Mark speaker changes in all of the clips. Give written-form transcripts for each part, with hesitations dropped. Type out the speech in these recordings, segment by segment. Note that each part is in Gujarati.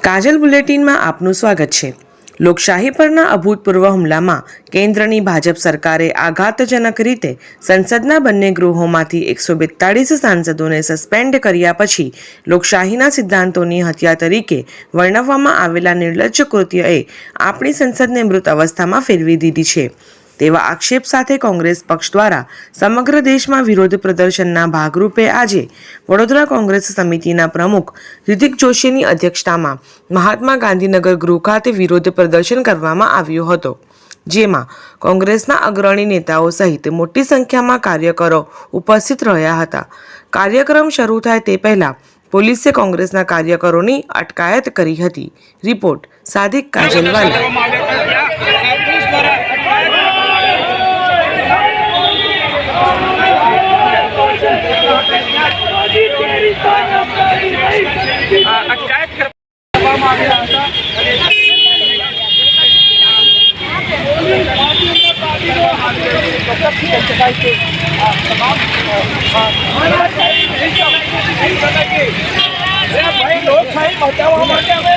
Speaker 1: કાજલ બુલેટિનમાં આપનું સ્વાગત છે। લોકશાહી પરના અભૂતપૂર્વ હુમલામાં કેન્દ્રની ભાજપ સરકારે આઘાતજનક રીતે સંસદના બંને ગૃહોમાંથી 142 સાંસદોને સસ્પેન્ડ કર્યા પછી લોકશાહીના સિદ્ધાંતોની હત્યા તરીકે વર્ણવવામાં આવેલા નિર્લજ્જ કૃત્યએ આપણી સંસદને મૃત અવસ્થામાં ફેરવી દીધી છે તેવા આક્ષેપ સાથે કોંગ્રેસ પક્ષ દ્વારા સમગ્ર દેશમાં વિરોધ પ્રદર્શનના ભાગરૂપે આજે વડોદરા કોંગ્રેસ સમિતિના પ્રમુખ રિતિક જોશીની અધ્યક્ષતામાં મહાત્મા ગાંધીનગર ગૃહ ખાતે વિરોધ પ્રદર્શન કરવામાં આવ્યો હતો, જેમાં કોંગ્રેસના અગ્રણી નેતાઓ સહિત મોટી સંખ્યામાં કાર્યકરો ઉપસ્થિત રહ્યા હતા। કાર્યક્રમ શરૂ થાય તે પહેલા પોલીસે કોંગ્રેસના કાર્યકરોની અટકાયત કરી હતી। રિપોર્ટ સાદિક કાજલવાલા।
Speaker 2: અટકાયત કરવામાં આવેલા હતા ભાઈ લોકશાહી બચાવવા માટે અમે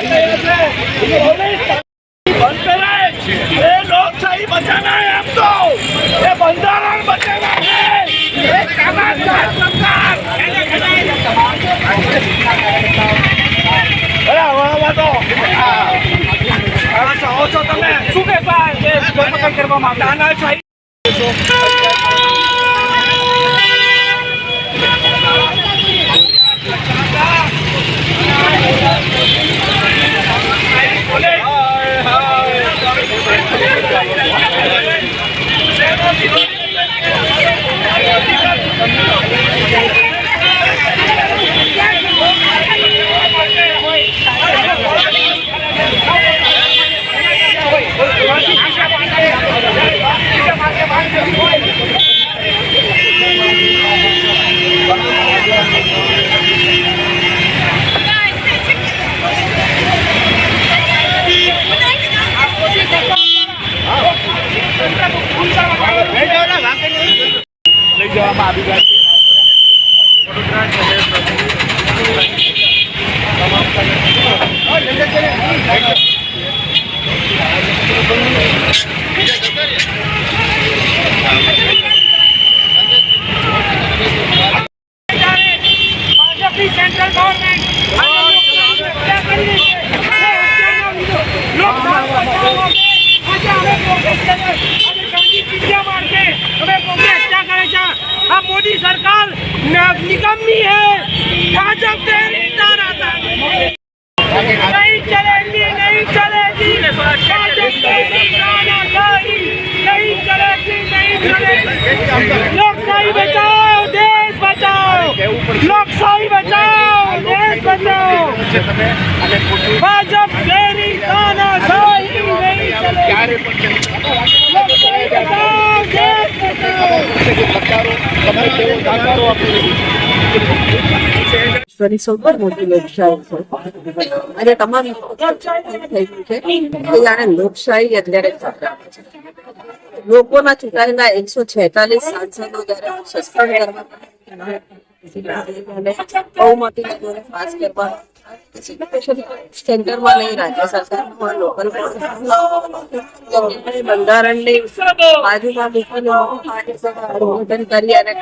Speaker 2: બંધ કરાય એ લોકશાહી બચાना है हमको, ये બંધારણ બચાना है, ये कानून सरकार તમે શું કહેતા ધરપકડ કરવામાં તાનાશાહી લઈ જવામાં આવી ગયા સેન્ટ્રલ ગવર્મેન્ટ मोदी सरकार निकम्मी है, भाजप नहीं चलेगी, नहीं चलेगी, नहीं चलेगी, नहीं चलेगी। लोकशाही बचाओ, देश बचाओ, लोकशाही बचाओ, देश बचाओ। भाजप तेरी तानाशाही नहीं चलेगी, लोकशाही बचाओ, देश बचाओ।
Speaker 3: સૌથી મોટી લોકશાહી છે અને તમામ થઈ ગયું છે જાણે લોકશાહી અત્યારે ખતરામાં છે। લોકોના ચૂંટાયેલા 146 સાંસદો જયારે સસ્પેન્ડ કરવા બહુમતીના જોડે પાસ કરવા સેન્ટરમાં નહીં, રાજ્ય સરકારમાં લોકલ બંધારણની બાજુમાં મૂકીને કરી અને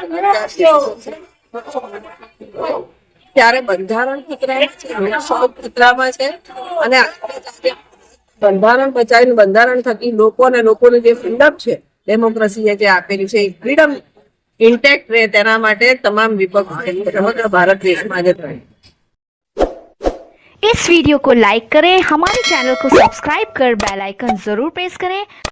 Speaker 3: ત્યારે બંધારણ ખતરામાં છે, લોકશાહી ખતરામાં છે અને બંધારણ બચાવીને બંધારણ થકી લોકોને લોકોની જે ફ્રીડમ છે, ડેમોક્રેસીએ જે આપેલી છે એ ફ્રીડમ ઇન્ટેક્ટ રહે તેના માટે તમામ વિપક્ષ સમગ્ર ભારત દેશમાં જ રહે।
Speaker 4: इस वीडियो को लाइक करें, हमारे चैनल को सब्सक्राइब कर बेल आइकन जरूर प्रेस करें